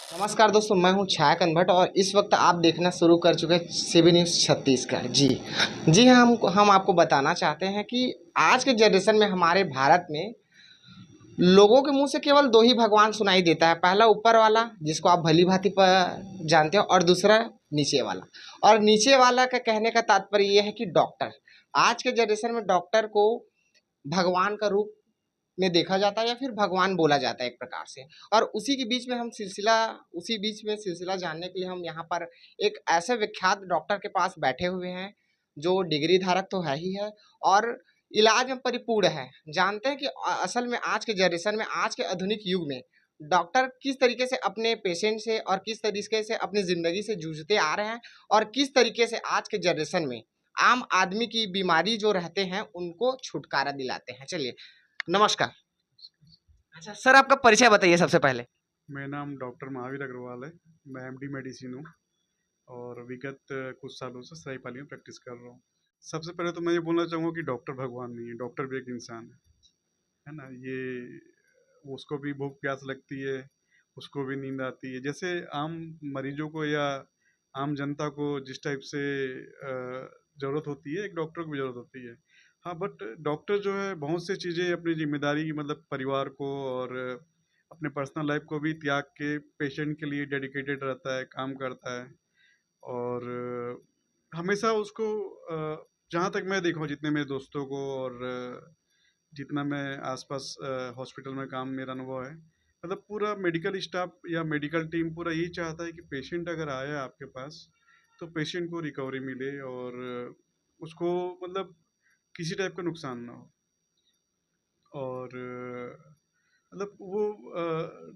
नमस्कार दोस्तों, मैं हूं छाया भट्ट और इस वक्त आप देखना शुरू कर चुके हैं सीबी न्यूज़ छत्तीसगढ़। जी जी हाँ, हम आपको बताना चाहते हैं कि आज के जनरेशन में हमारे भारत में लोगों के मुंह से केवल दो ही भगवान सुनाई देता है। पहला ऊपर वाला, जिसको आप भली भांति पर जानते हो, और दूसरा नीचे वाला। और नीचे वाला का कहने का तात्पर्य यह है कि डॉक्टर। आज के जनरेशन में डॉक्टर को भगवान का रूप में देखा जाता है या फिर भगवान बोला जाता है एक प्रकार से। और उसी बीच में सिलसिला जानने के लिए हम यहाँ पर एक ऐसे विख्यात डॉक्टर के पास बैठे हुए हैं जो डिग्री धारक तो है ही है और इलाज में परिपूर्ण है। जानते हैं कि असल में आज के जनरेशन में, आज के आधुनिक युग में डॉक्टर किस तरीके से अपने पेशेंट से और किस तरीके से अपनी ज़िंदगी से जूझते आ रहे हैं और किस तरीके से आज के जनरेशन में आम आदमी की बीमारी जो रहते हैं उनको छुटकारा दिलाते हैं। चलिए, नमस्कार। अच्छा सर, आपका परिचय बताइए सबसे पहले। मेरा नाम डॉक्टर महावीर अग्रवाल है। मैं एमडी मेडिसिन हूँ और विगत कुछ सालों से सरायपाली में प्रैक्टिस कर रहा हूँ। सबसे पहले तो मैं ये बोलना चाहूँगा कि डॉक्टर भगवान नहीं है, डॉक्टर भी एक इंसान है ना। ये उसको भी भूख प्यास लगती है, उसको भी नींद आती है। जैसे आम मरीजों को या आम जनता को जिस टाइप से ज़रूरत होती है, एक डॉक्टर को भी ज़रूरत होती है। हाँ, बट डॉक्टर जो है बहुत सी चीज़ें अपनी जिम्मेदारी मतलब परिवार को और अपने पर्सनल लाइफ को भी त्याग के पेशेंट के लिए डेडिकेटेड रहता है, काम करता है। और हमेशा उसको जहाँ तक मैं देखा हूँ, जितने मेरे दोस्तों को और जितना मैं आसपास हॉस्पिटल में काम मेरा अनुभव है, मतलब पूरा मेडिकल स्टाफ या मेडिकल टीम पूरा यही चाहता है कि पेशेंट अगर आया आपके पास तो पेशेंट को रिकवरी मिले और उसको मतलब किसी टाइप का नुकसान ना हो। और मतलब वो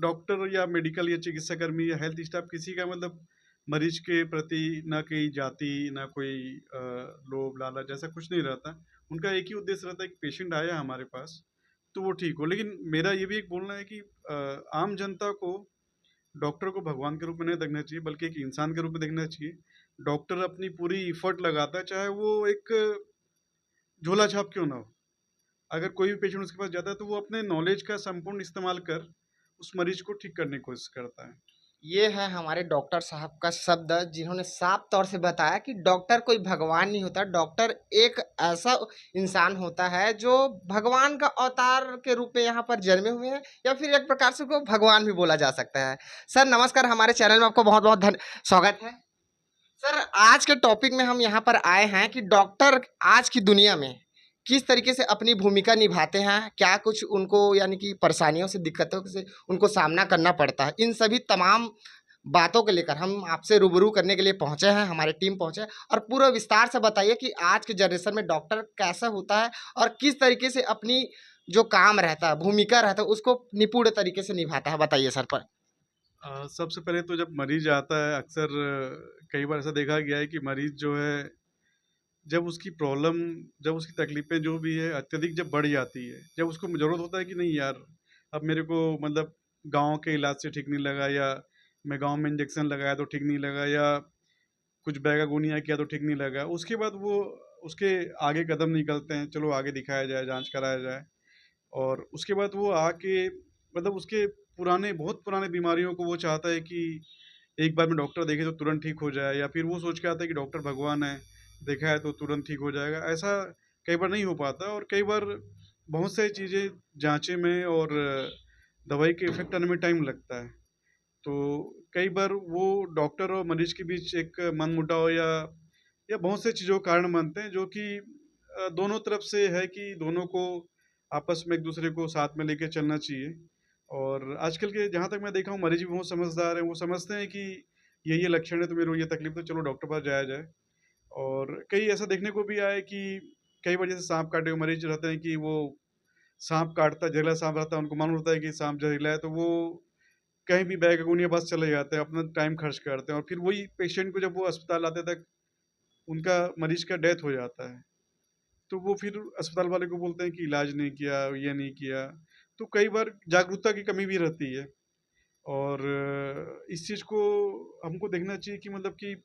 डॉक्टर या मेडिकल या चिकित्सा कर्मी या हेल्थ स्टाफ किसी का मतलब मरीज के प्रति ना कोई जाति ना कोई लोभ लालच जैसा कुछ नहीं रहता। उनका एक ही उद्देश्य रहता है कि पेशेंट आया हमारे पास तो वो ठीक हो। लेकिन मेरा ये भी एक बोलना है कि आम जनता को डॉक्टर को भगवान के रूप में नहीं देखना चाहिए, बल्कि एक इंसान के रूप में देखना चाहिए। डॉक्टर अपनी पूरी इफर्ट लगाता है, चाहे वो एक झोला छाप क्यों ना हो। अगर कोई भी पेशेंट उसके पास जाता है तो वो अपने नॉलेज का संपूर्ण इस्तेमाल कर उस मरीज को ठीक करने की कोशिश करता है। ये है हमारे डॉक्टर साहब का शब्द, जिन्होंने साफ तौर से बताया कि डॉक्टर कोई भगवान नहीं होता। डॉक्टर एक ऐसा इंसान होता है जो भगवान का अवतार के रूप में यहाँ पर जन्मे हुए हैं, या फिर एक प्रकार से को भगवान भी बोला जा सकता है। सर नमस्कार, हमारे चैनल में आपको बहुत बहुत स्वागत है। सर, आज के टॉपिक में हम यहाँ पर आए हैं कि डॉक्टर आज की दुनिया में किस तरीके से अपनी भूमिका निभाते हैं, क्या कुछ उनको यानी कि परेशानियों से, दिक्कतों से उनको सामना करना पड़ता है। इन सभी तमाम बातों को लेकर हम आपसे रूबरू करने के लिए पहुंचे हैं, हमारी टीम पहुंचे है। और पूरा विस्तार से बताइए कि आज के जनरेशन में डॉक्टर कैसा होता है और किस तरीके से अपनी जो काम रहता है, भूमिका रहता है, उसको निपुण तरीके से निभाता है। बताइए सर पर। सबसे पहले तो जब मरीज आता है अक्सर कई बार ऐसा देखा गया है कि मरीज जो है जब उसकी प्रॉब्लम जब उसकी तकलीफें जो भी है अत्यधिक जब बढ़ जाती है, जब उसको ज़रूरत होता है कि नहीं यार अब मेरे को मतलब गाँव के इलाज से ठीक नहीं लगा, या मैं गाँव में इंजेक्शन लगाया तो ठीक नहीं लगा, या कुछ बैगागुनिया किया तो ठीक नहीं लगा, उसके बाद वो उसके आगे कदम निकलते हैं, चलो आगे दिखाया जाए, जाँच कराया जाए। और उसके बाद वो आके मतलब उसके पुराने बहुत पुराने बीमारियों को वो चाहता है कि एक बार में डॉक्टर देखे तो तुरंत ठीक हो जाए, या फिर वो सोच के आता है कि डॉक्टर भगवान है, देखा है तो तुरंत ठीक हो जाएगा। ऐसा कई बार नहीं हो पाता और कई बार बहुत सारी चीज़ें जाँचे में और दवाई के इफ़ेक्ट आने में टाइम लगता है। तो कई बार वो डॉक्टर और मरीज के बीच एक मनमुटाव या बहुत से चीज़ों का कारण बनते हैं, जो कि दोनों तरफ से है कि दोनों को आपस में एक दूसरे को साथ में लेके चलना चाहिए। और आजकल के जहाँ तक मैं देखा हूँ मरीज भी बहुत समझदार हैं, वो समझते हैं कि ये लक्षण है तो मेरे को ये तकलीफ, तो चलो डॉक्टर पास जाया जाए। और कई ऐसा देखने को भी आया है कि कई बार जैसे सांप काटे हुए मरीज रहते हैं कि वो सांप काटता है, जहरीला सांप रहता है, उनको मालूम होता है कि सांप जहरीला है, तो वो कहीं भी बैगगुनिया बस चले जाते हैं, अपना टाइम खर्च करते हैं और फिर वही पेशेंट को जब वो अस्पताल लाते तक उनका मरीज का डेथ हो जाता है। तो वो फिर अस्पताल वाले को बोलते हैं कि इलाज नहीं किया, ये नहीं किया। तो कई बार जागरूकता की कमी भी रहती है और इस चीज़ को हमको देखना चाहिए कि मतलब कि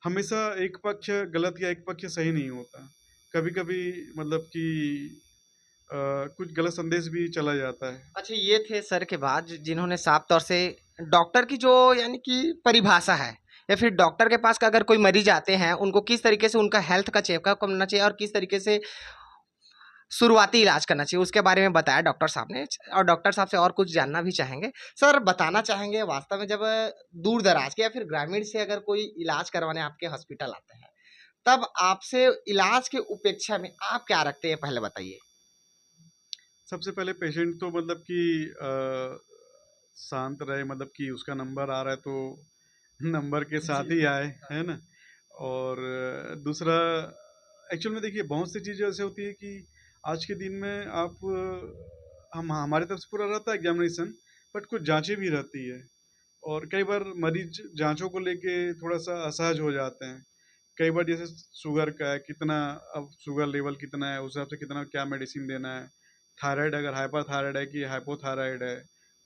हमेशा एक पक्ष गलत या एक पक्ष सही नहीं होता। कभी-कभी मतलब कि कुछ गलत संदेश भी चला जाता है। अच्छा, ये थे सर के बाद जिन्होंने साफ तौर से डॉक्टर की जो यानी कि परिभाषा है, या फिर डॉक्टर के पास का अगर कोई मरीज आते हैं उनको किस तरीके से उनका हेल्थ का चेकअप करना चाहिए और किस तरीके से शुरुआती इलाज करना चाहिए उसके बारे में बताया डॉक्टर साहब ने। और डॉक्टर साहब से और कुछ जानना भी चाहेंगे। सर, बताना चाहेंगे वास्तव में जब दूर दराज के या फिर ग्रामीण से अगर कोई इलाज करवाने आपके हॉस्पिटल आते हैं, तब आपसे इलाज के उपेक्षा में आप क्या रखते हैं, पहले बताइए। सबसे पहले पेशेंट तो मतलब कि शांत रहे, मतलब कि उसका नंबर आ रहा है तो नंबर के साथ जी। ही आए, है ना। और दूसरा, एक्चुअल में देखिए बहुत सी चीज़ें ऐसे होती है कि आज के दिन में आप हम हमारी तरफ से पूरा रहता है एग्जामिनेशन, बट कुछ जांचें भी रहती है। और कई बार मरीज जांचों को लेके थोड़ा सा असहज हो जाते हैं। कई बार जैसे शुगर का है, कितना अब शुगर लेवल कितना है, उस हिसाब से कितना क्या मेडिसिन देना है। थायराइड, अगर हाइपर थायराइड है कि हाइपोथायराइड है,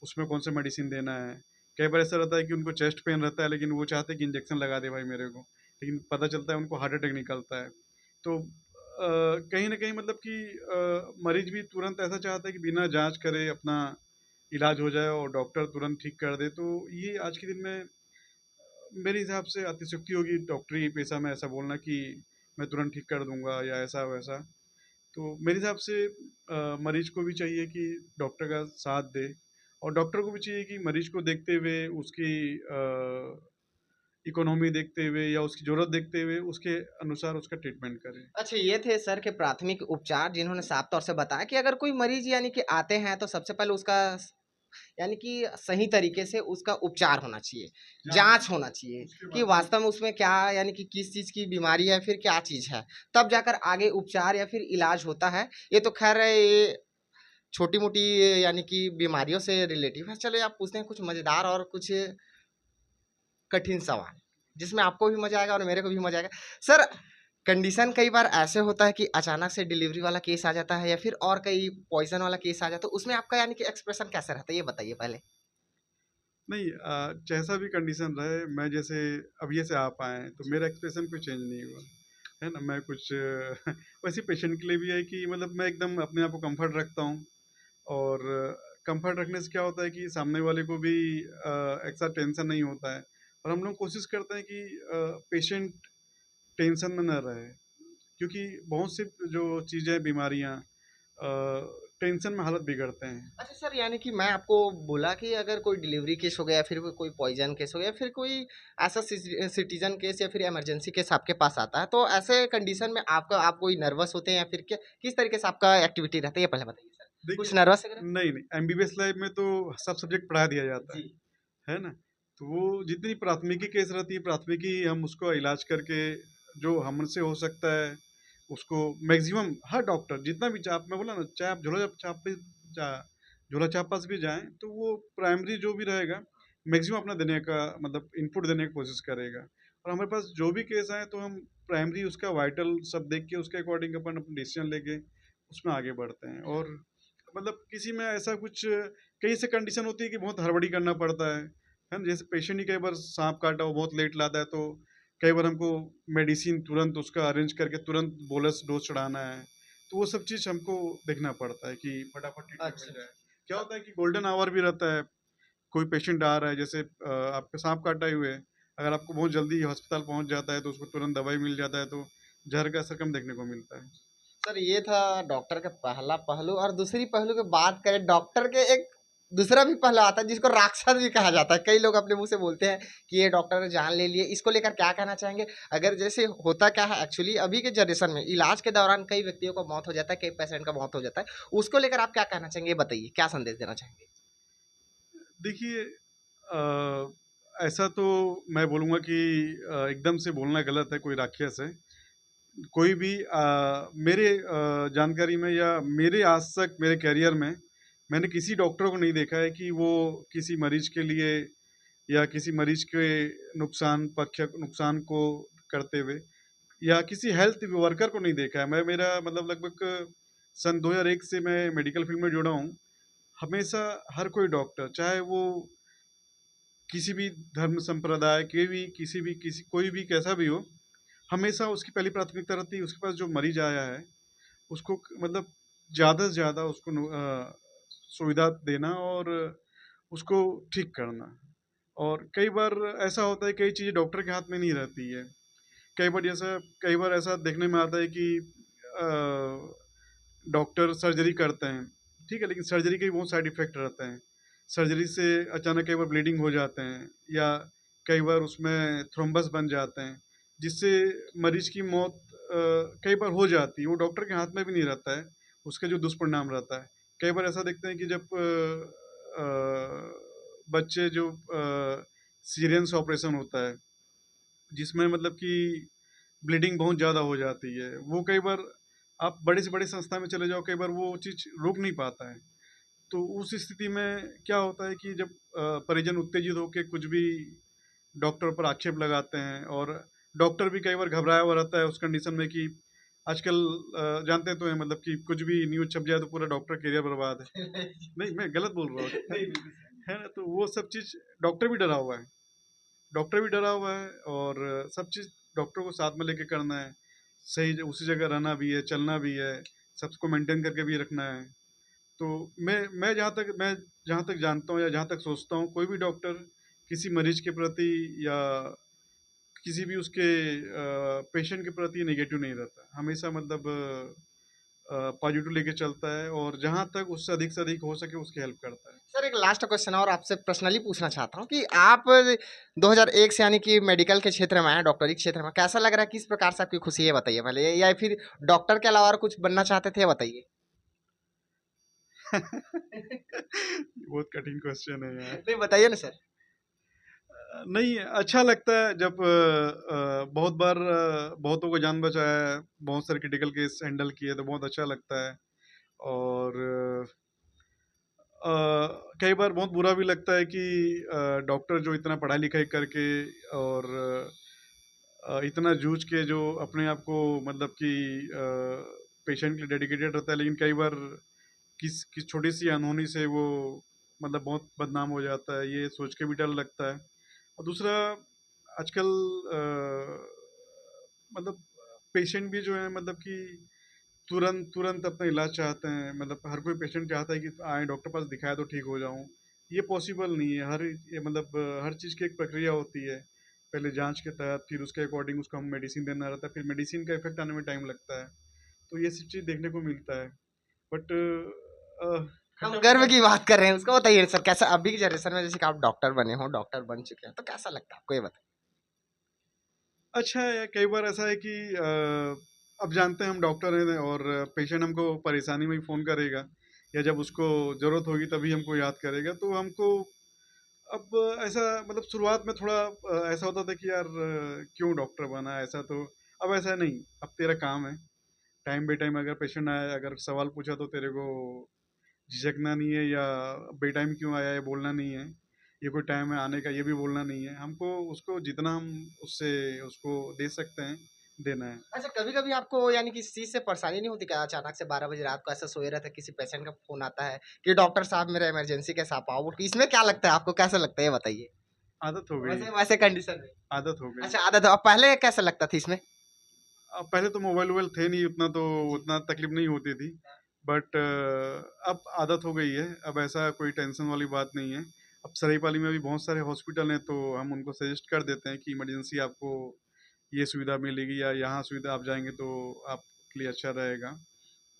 उसमें कौन सा मेडिसिन देना है। कई बार ऐसा रहता है कि उनको चेस्ट पेन रहता है, लेकिन वो चाहते हैं कि इंजेक्शन लगा दे भाई मेरे को, लेकिन पता चलता है उनको हार्ट अटैक निकलता है। तो कहीं ना कहीं मतलब कि मरीज भी तुरंत ऐसा चाहता है कि बिना जांच करे अपना इलाज हो जाए और डॉक्टर तुरंत ठीक कर दे। तो ये आज के दिन में मेरे हिसाब से अतिशयोक्ति होगी डॉक्टरी पेशा में ऐसा बोलना कि मैं तुरंत ठीक कर दूंगा या ऐसा वैसा। तो मेरे हिसाब से मरीज को भी चाहिए कि डॉक्टर का साथ दे, और डॉक्टर को भी चाहिए कि मरीज को देखते हुए उसकी इकोनॉमी देखते हुए या उसकी ज़रूरत देखते हुए उसके अनुसार उसका ट्रीटमेंट करे। अच्छा, ये थे सर के प्राथमिक उपचार जिन्होंने साफ तौर से बताया कि अगर कोई मरीज यानी कि आते हैं तो सबसे पहले उसका यानी कि सही तरीके से उसका उपचार होना चाहिए, जाँच होना चाहिए उसके कि बाद वास्तव में उसमें क्या यानी कि किस चीज़ की बीमारी है, फिर क्या चीज़ है। तब जाकर आगे उपचार या फिर इलाज होता है। ये तो ख़ैर ये छोटी-मोटी यानी कि बीमारियों से रिलेटिव है। चलिए, आप पूछते हैं कुछ मज़ेदार और कुछ कठिन सवाल, जिसमें आपको भी मज़ा आएगा और मेरे को भी मज़ा आएगा। सर, कंडीशन कई बार ऐसे होता है कि अचानक से डिलीवरी वाला केस आ जाता है या फिर और कई पॉइज़न वाला केस आ जाता है, तो उसमें आपका यानी कि एक्सप्रेशन कैसा रहता है, ये बताइए पहले? नहीं, जैसा भी कंडीशन रहे, मैं जैसे अभी से आप आए हैं तो मेरा एक्सप्रेशन कोई चेंज नहीं हुआ, है ना। मैं कुछ वैसे पेशेंट के लिए भी है कि मतलब मैं एकदम अपने आप को कंफर्ट रखता हूँ। और कंफर्ट रखने से क्या होता है कि सामने वाले को भी एक्स्ट्रा टेंशन नहीं होता है। और हम लोग कोशिश करते हैं कि पेशेंट टेंशन में न रहे, क्योंकि बहुत सी जो चीज़ें बीमारियाँ टेंशन में हालत बिगड़ते हैं। अच्छा सर, यानी कि मैं आपको बोला कि अगर कोई डिलीवरी केस हो गया, फिर कोई पॉइज़न केस हो गया, फिर कोई ऐसा सिटीज़न केस या फिर इमरजेंसी केस आपके पास आता है, तो ऐसे कंडीशन में आप कोई नर्वस होते हैं या फिर क्या किस तरीके से आपका एक्टिविटी रहता है, ये पहले बताइए सर? देखिए, कुछ नर्वस वगैरह? नहीं नहीं, एमबीबीएस लाइफ में तो सब सब्जेक्ट पढ़ा दिया जाता जी। है ना। तो वो जितनी प्राथमिकी केस रहती है, प्राथमिकी हम उसको इलाज करके जो हमसे हो सकता है उसको मैक्सिमम हर डॉक्टर जितना भी चाप, मैं बोला ना, चाहे आप झोला छाप पास भी जाएं तो वो प्राइमरी जो भी रहेगा मैक्सिमम अपना देने का, मतलब इनपुट देने की कोशिश करेगा। और हमारे पास जो भी केस आए तो हम प्राइमरी उसका वाइटल सब देख के उसके अकॉर्डिंग अपन अपना डिसीजन लेके उसमें आगे बढ़ते हैं। और मतलब किसी में ऐसा कुछ कई ऐसे कंडीशन होती है कि बहुत हड़बड़ी करना पड़ता है ना। जैसे पेशेंट ही कई बार सांप काटा, वो बहुत लेट लाता है, तो कई बार हमको मेडिसिन तुरंत उसका अरेंज करके तुरंत बोलस डोज चढ़ाना है। तो वो सब चीज़ हमको देखना पड़ता है कि फटाफट ट्रीटमेंट अच्छा, मिल जाए। अच्छा। क्या होता है कि गोल्डन आवर भी रहता है। कोई पेशेंट आ रहा है, जैसे आपके सांप काटा हुए है, अगर आपको बहुत जल्दी अस्पताल पहुंच जाता है तो उसको तुरंत दवाई मिल जाता है, तो जहर का असर कम देखने को मिलता है। सर, ये था डॉक्टर का पहला पहलू और दूसरी पहलू की बात करें, डॉक्टर के एक दूसरा भी पहलू आता है जिसको राक्षस भी कहा जाता है। कई लोग अपने मुँह से बोलते हैं कि ये डॉक्टर ने जान ले लिए। इसको लेकर क्या कहना चाहेंगे? अगर जैसे होता क्या है एक्चुअली अभी के जनरेशन में इलाज के दौरान कई व्यक्तियों को मौत हो जाता है, कई पेशेंट का मौत हो जाता है। उसको लेकर आप क्या कहना चाहेंगे? ये बताइए, क्या संदेश देना चाहेंगे? देखिए, ऐसा तो मैं बोलूँगा कि एकदम से बोलना गलत है, कोई राक्षस है। कोई भी मेरे जानकारी में या मेरे आज तक मेरे करियर में मैंने किसी डॉक्टर को नहीं देखा है कि वो किसी मरीज के लिए या किसी मरीज के नुकसान को करते हुए, या किसी हेल्थ वर्कर को नहीं देखा है। मैं मेरा मतलब लगभग सन 2001 से मैं मेडिकल फील्ड में जुड़ा हूँ। हमेशा हर कोई डॉक्टर, चाहे वो किसी भी धर्म संप्रदाय के भी, किसी कोई भी कैसा भी हो, हमेशा उसकी पहली प्राथमिकता रहती है उसके पास जो मरीज आया है उसको मतलब ज़्यादा से ज़्यादा उसको सुविधा देना और उसको ठीक करना। और कई बार ऐसा होता है, कई चीज़ें डॉक्टर के हाथ में नहीं रहती है। कई बार ऐसा देखने में आता है कि डॉक्टर सर्जरी करते हैं, ठीक है, लेकिन सर्जरी के भी बहुत साइड इफ़ेक्ट रहते हैं। सर्जरी से अचानक कई बार ब्लीडिंग हो जाते हैं, या कई बार उसमें थ्रोम्बस बन जाते हैं, जिससे मरीज की मौत कई बार हो जाती है। वो डॉक्टर के हाथ में भी नहीं रहता है, उसका जो दुष्परिणाम रहता है। कई बार ऐसा देखते हैं कि जब बच्चे जो सीरियस ऑपरेशन होता है, जिसमें मतलब कि ब्लीडिंग बहुत ज़्यादा हो जाती है, वो कई बार आप बड़ी से बड़ी संस्था में चले जाओ, कई बार वो चीज़ रुक नहीं पाता है। तो उस स्थिति में क्या होता है कि जब परिजन उत्तेजित होकर कुछ भी डॉक्टर पर आक्षेप लगाते हैं, और डॉक्टर भी कई बार घबराया हुआ रहता है उस कंडीशन में कि आजकल जानते तो हैं, मतलब कि कुछ भी न्यूज़ छप जाए तो पूरा डॉक्टर करियर बर्बाद है। नहीं, मैं गलत बोल रहा हूँ। है ना? तो वो सब चीज़ डॉक्टर भी डरा हुआ है। डॉक्टर भी डरा हुआ है, और सब चीज़ डॉक्टर को साथ में लेके करना है। सही उसी जगह रहना भी है, चलना भी है, सबको मेंटेन करके भी रखना है। तो मैं जहाँ तक जानता हूँ या जहाँ तक सोचता हूँ, कोई भी डॉक्टर किसी मरीज के प्रति या किसी भी उसके पेशेंट के प्रति नेगेटिव नहीं रहता। हमेशा मतलब पॉजिटिव लेके चलता है, और जहाँ तक उससे अधिक हो सके उसकी हेल्प करता है। सर एक लास्ट क्वेश्चन और आपसे पर्सनली पूछना चाहता हूँ कि आप 2001 से यानी कि मेडिकल के क्षेत्र में आए, डॉक्टरी के क्षेत्र में, कैसा लग रहा है, किस प्रकार से आपकी खुशी है, बताइए पहले, या फिर डॉक्टर के अलावा और कुछ बनना चाहते थे, बताइए। बहुत कठिन क्वेश्चन है यार। नहीं बताइए ना सर। नहीं, अच्छा लगता है जब बहुत बार बहुतों को जान बचाया है, बहुत सारे क्रिटिकल केस हैंडल किए, तो बहुत अच्छा लगता है। और अ, कई बार बहुत बुरा भी लगता है कि डॉक्टर जो इतना पढ़ाई लिखाई करके और इतना जूझ के जो अपने आप को मतलब कि पेशेंट के लिए डेडिकेटेड रहता है, लेकिन कई बार किस छोटी सी अनहोनी से वो मतलब बहुत बदनाम हो जाता है, ये सोच के भी डर लगता है। और दूसरा, आजकल मतलब पेशेंट भी जो है मतलब कि तुरंत तुरंत अपना इलाज चाहते हैं। मतलब हर कोई पेशेंट चाहता है कि आए डॉक्टर पास दिखाया तो ठीक हो जाऊं। ये पॉसिबल नहीं है। ये मतलब हर चीज़ की एक प्रक्रिया होती है। पहले जांच के तहत, फिर उसके अकॉर्डिंग उसको हम मेडिसिन देना रहता है, फिर मेडिसिन का इफेक्ट आने में टाइम लगता है। तो ये सब चीज़ देखने को मिलता है। बट हम गर्व की बात कर रहे हैं, उसको बताइए सर, कैसा अभी की जनरेशन में, जैसे कि आप डॉक्टर बने हो, डॉक्टर बन चुके हैं, तो कैसा लगता है आपको, ये बताइए। अच्छा है। कई बार ऐसा है कि अब जानते हैं हम डॉक्टर हैं, और पेशेंट हमको परेशानी में ही फ़ोन करेगा, या जब उसको ज़रूरत होगी तभी हमको याद करेगा। तो हमको अब ऐसा मतलब शुरुआत में थोड़ा ऐसा होता था कि यार क्यों डॉक्टर बना, ऐसा तो अब ऐसा नहीं। अब तेरा काम है, टाइम बे टाइम अगर पेशेंट आया, अगर सवाल पूछा तो तेरे को झिझकना नहीं है, या बेटाइम क्यों आया ये बोलना नहीं है, ये कोई टाइम है आने का ये भी बोलना नहीं है। हमको उसको जितना हम उससे उसको दे सकते हैं देना है। अच्छा, कभी कभी आपको यानी कि इस चीज से परेशानी नहीं होती क्या, अचानक से 12 बजे रात को ऐसा सोए रहता है, किसी पेशेंट का फोन आता है कि डॉक्टर साहब मेरा इमरजेंसी कैसे आप आओ, इसमें क्या लगता है आपको, कैसा लगता है, ये बताइए। आदत हो गई। वैसे वैसे कंडीशन में। आदत हो गई। अच्छा, आदत है। अब पहले कैसा लगता था इसमें। अब पहले तो मोबाइल वोबाइल थे नहीं उतना, तो जी। उतना तकलीफ नहीं होती थी। बट अब आदत हो गई है। अब ऐसा कोई टेंशन वाली बात नहीं है। अब सरायपाली में भी बहुत सारे हॉस्पिटल हैं, तो हम उनको सजेस्ट कर देते हैं कि इमरजेंसी आपको ये सुविधा मिलेगी, या यहाँ सुविधा आप जाएंगे तो आपके लिए अच्छा रहेगा।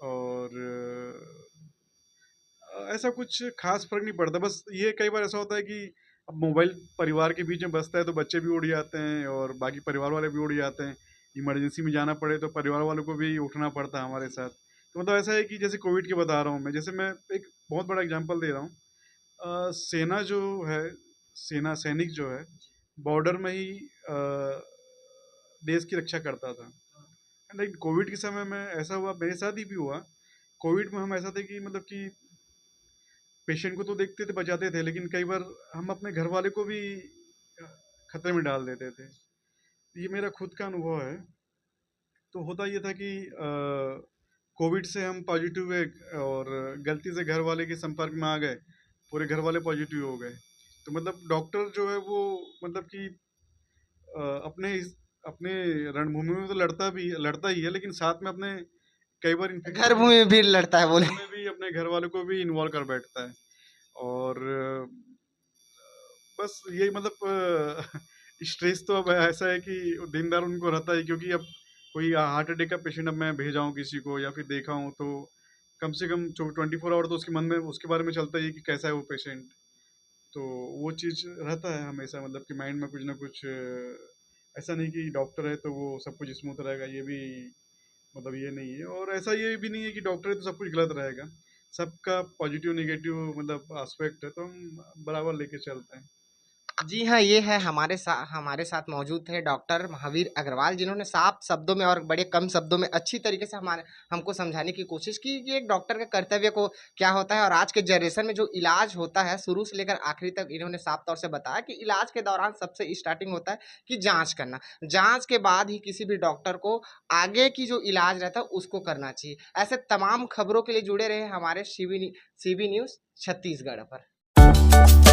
और ऐसा कुछ खास फर्क नहीं पड़ता। बस ये कई बार ऐसा होता है कि अब मोबाइल परिवार के बीच में बजता है तो बच्चे भी उड़ जाते हैं, और बाकी परिवार वाले भी उड़ जाते हैं। इमरजेंसी में जाना पड़े तो परिवार वालों को भी उठना पड़ता है हमारे साथ। तो मतलब ऐसा है कि जैसे कोविड के बता रहा हूँ मैं, जैसे मैं एक बहुत बड़ा एग्जांपल दे रहा हूँ। सेना जो है, सेना सैनिक जो है, बॉर्डर में ही देश की रक्षा करता था। लेकिन कोविड के समय में ऐसा हुआ, मेरे साथ ही भी हुआ। कोविड में हम ऐसा थे कि मतलब कि पेशेंट को तो देखते थे, बचाते थे, लेकिन कई बार हम अपने घर वाले को भी खतरे में डाल देते थे। ये मेरा खुद का अनुभव है। तो होता ये था कि कोविड से हम पॉजिटिव हुए, और गलती से घर वाले के संपर्क में आ गए, पूरे घर वाले पॉजिटिव हो गए। तो मतलब डॉक्टर जो है वो मतलब कि अपने रणभूमि में तो लड़ता ही है, लेकिन साथ में अपने कई बार घर इन्फेक्शन में भी लड़ता है बोले। में भी अपने घर वालों को भी इन्वॉल्व कर बैठता है। और बस यही मतलब स्ट्रेस तो अब ऐसा है कि दिन भर उनको रहता है, क्योंकि अब कोई हार्ट अटैक का पेशेंट अब मैं भेजा हूँ किसी को या फिर देखा हूँ, तो कम से कम 24 आवर तो उसके मन में उसके बारे में चलता ही है कि कैसा है वो पेशेंट। तो वो चीज़ रहता है हमेशा, मतलब कि माइंड में कुछ ना कुछ ऐसा नहीं कि डॉक्टर है तो वो सब कुछ स्मूथ रहेगा, ये भी मतलब ये नहीं है। और ऐसा ये भी नहीं है कि डॉक्टर है तो सब कुछ गलत रहेगा। सबका पॉजिटिव नेगेटिव मतलब एस्पेक्ट है, तो हम बराबर लेके चलते हैं। जी हाँ, ये है हमारे साथ मौजूद थे डॉक्टर महावीर अग्रवाल, जिन्होंने साफ शब्दों में और बड़े कम शब्दों में अच्छी तरीके से हमारे हमको समझाने की कोशिश की कि एक डॉक्टर के कर्तव्य को क्या होता है, और आज के जनरेशन में जो इलाज होता है शुरू से लेकर आखिरी तक इन्होंने साफ तौर से बताया कि इलाज के दौरान सबसे स्टार्टिंग होता है कि जांच करना। जांच के बाद ही किसी भी डॉक्टर को आगे की जो इलाज रहता है उसको करना चाहिए। ऐसे तमाम खबरों के लिए जुड़े रहे हमारे सीबी न्यूज़ छत्तीसगढ़ पर।